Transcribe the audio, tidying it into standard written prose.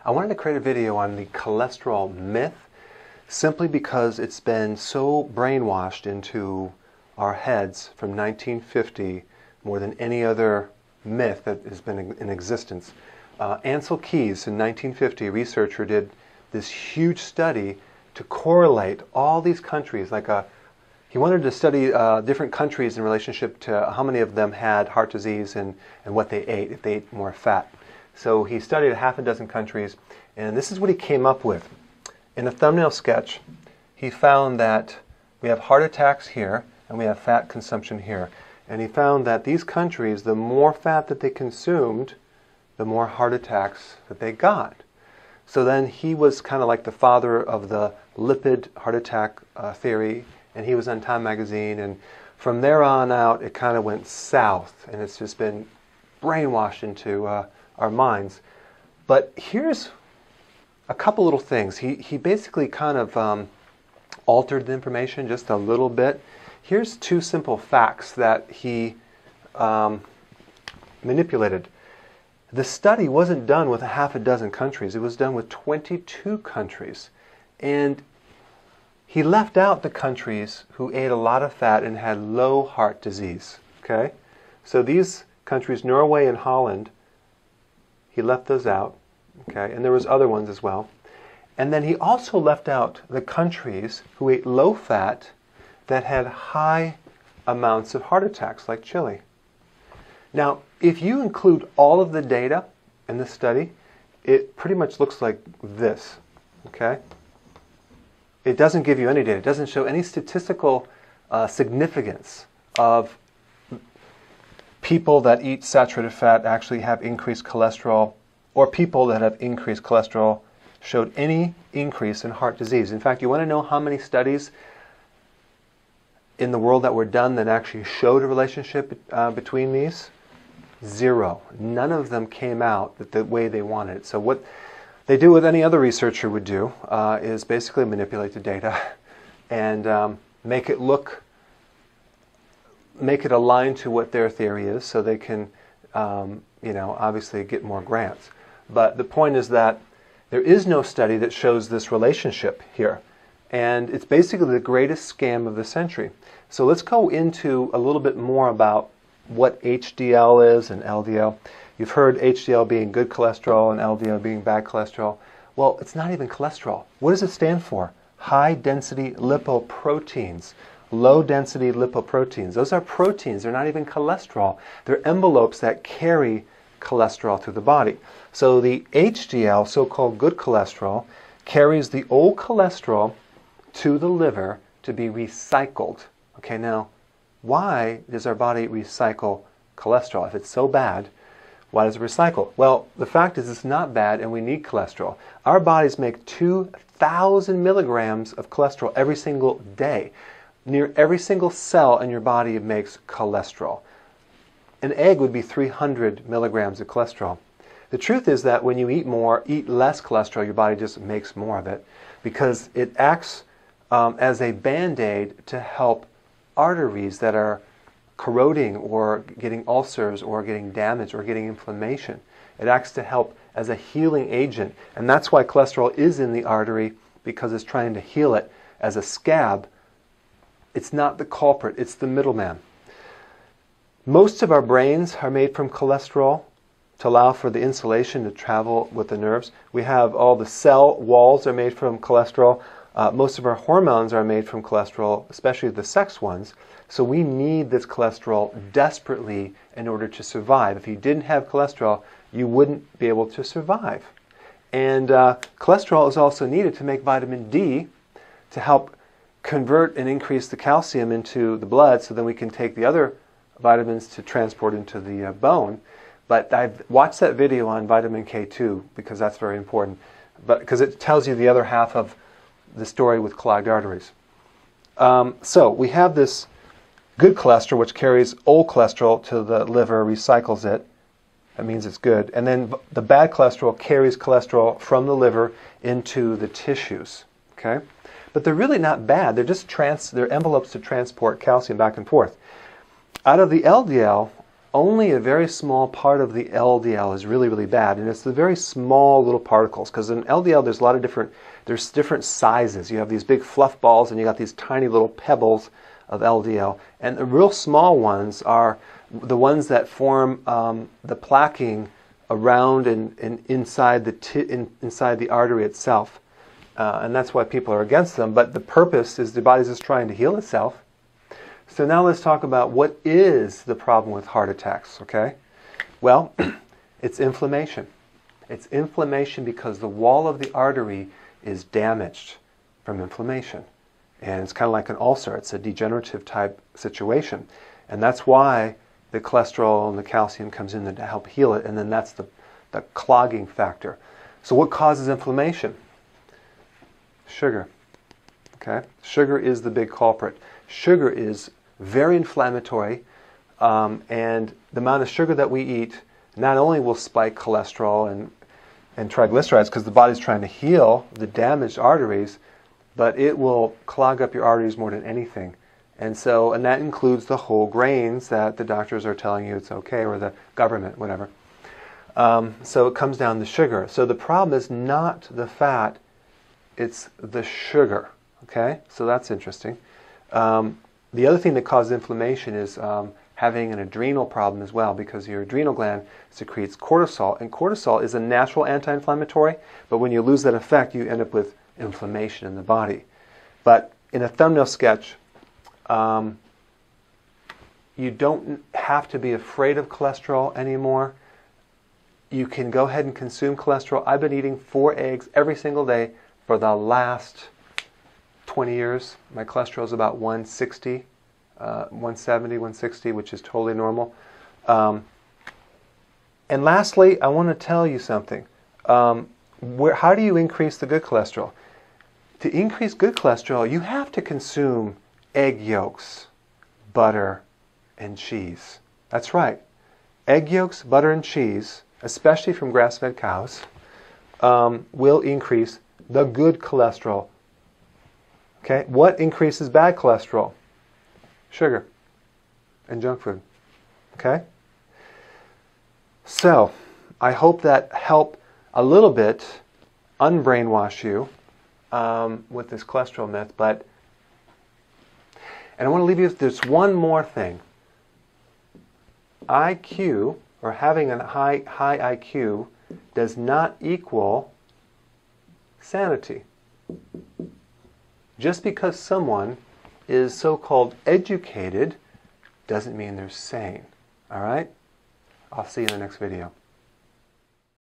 I wanted to create a video on the cholesterol myth simply because it's been so brainwashed into our heads from 1950 more than any other myth that has been in existence. Ansel Keys in 1950, a researcher, did this huge study to correlate all these countries. He wanted to study different countries in relationship to how many of them had heart disease and what they ate, if they ate more fat. So he studied a half a dozen countries, and this is what he came up with. In a thumbnail sketch, he found that we have heart attacks here, and we have fat consumption here. And he found that these countries, the more fat that they consumed, the more heart attacks that they got. So then he was kind of like the father of the lipid heart attack theory, and he was on Time magazine, and from there on out it kind of went south, and it's just been brainwashed into our minds. But here's a couple little things. He basically kind of altered the information just a little bit. Here's two simple facts that he manipulated. The study wasn't done with a half a dozen countries. It was done with 22 countries. And he left out the countries who ate a lot of fat and had low heart disease. Okay? So these countries, Norway and Holland, he left those out. Okay? And there was other ones as well. And then he also left out the countries who ate low fat that had high amounts of heart attacks, like Chile. Now, if you include all of the data in this study, it pretty much looks like this. Okay? It doesn't give you any data. It doesn't show any statistical significance of people that eat saturated fat actually have increased cholesterol, or people that have increased cholesterol showed any increase in heart disease. In fact, you want to know how many studies in the world that were done that actually showed a relationship between these? 0. None of them came out the way they wanted it. So what they do, what any other researcher would do, is basically manipulate the data and make it align to what their theory is, so they can, obviously get more grants. But the point is that there is no study that shows this relationship here, and it's basically the greatest scam of the century. So let's go into a little bit more about what HDL is and LDL. You've heard HDL being good cholesterol and LDL being bad cholesterol. Well, it's not even cholesterol. What does it stand for? High density lipoproteins. Low density lipoproteins. Those are proteins. They're not even cholesterol. They're envelopes that carry cholesterol through the body. So the HDL, so-called good cholesterol, carries the old cholesterol to the liver to be recycled. Okay, now, why does our body recycle cholesterol? If it's so bad, why does it recycle? Well, the fact is it's not bad, and we need cholesterol. Our bodies make 2,000 milligrams of cholesterol every single day. Near every single cell in your body makes cholesterol. An egg would be 300 milligrams of cholesterol. The truth is that when you eat less cholesterol, your body just makes more of it, because it acts as a band-aid to help arteries that are corroding or getting ulcers or getting damaged or getting inflammation. It acts to help as a healing agent, and that's why cholesterol is in the artery, because it's trying to heal it as a scab. It's not the culprit, it's the middleman. Most of our brains are made from cholesterol to allow for the insulation to travel with the nerves. We have all the cell walls are made from cholesterol. Most of our hormones are made from cholesterol, especially the sex ones. So we need this cholesterol desperately in order to survive. If you didn't have cholesterol, you wouldn't be able to survive. And cholesterol is also needed to make vitamin D to help convert and increase the calcium into the blood, so then we can take the other vitamins to transport into the bone. But I've watched that video on vitamin K2 because that's very important, because it tells you the other half of the story with clogged arteries. So we have this good cholesterol, which carries old cholesterol to the liver, recycles it. That means it's good. And then the bad cholesterol carries cholesterol from the liver into the tissues. Okay? But they're really not bad. They're just they're envelopes to transport calcium back and forth. Out of the LDL, only a very small part of the LDL is really, really bad, and it's the very small little particles, because in LDL there's a lot of different sizes. You have these big fluff balls and you got these tiny little pebbles of LDL, and the real small ones are the ones that form the plaquing around and inside the artery itself, and that's why people are against them. But the purpose is the body's just trying to heal itself. So now let's talk about what is the problem with heart attacks, okay? Well, it's inflammation. It's inflammation because the wall of the artery is damaged from inflammation. And it's kind of like an ulcer. It's a degenerative type situation. And that's why the cholesterol and the calcium comes in there to help heal it, and then that's the clogging factor. So what causes inflammation? Sugar. Okay? Sugar is the big culprit. Sugar is very inflammatory, and the amount of sugar that we eat not only will spike cholesterol and triglycerides, because the body's trying to heal the damaged arteries, but it will clog up your arteries more than anything. And that includes the whole grains that the doctors are telling you it's okay, or the government, whatever. So it comes down to sugar. So the problem is not the fat, it's the sugar. Okay? So that's interesting. The other thing that causes inflammation is having an adrenal problem as well, because your adrenal gland secretes cortisol, and cortisol is a natural anti-inflammatory, but when you lose that effect, you end up with inflammation in the body. But in a thumbnail sketch, you don't have to be afraid of cholesterol anymore. You can go ahead and consume cholesterol. I've been eating 4 eggs every single day for the last 20 years. My cholesterol is about 160, 170, 160, which is totally normal. And lastly, I want to tell you something. How do you increase the good cholesterol? To increase good cholesterol, you have to consume egg yolks, butter, and cheese. That's right. Egg yolks, butter, and cheese, especially from grass-fed cows, will increase the good cholesterol. Okay, what increases bad cholesterol? Sugar and junk food. Okay? So, I hope that helped a little bit unbrainwash you with this cholesterol myth, and I want to leave you with this one more thing. IQ, or having a high IQ, does not equal sanity. Just because someone is so-called educated doesn't mean they're sane. All right? I'll see you in the next video.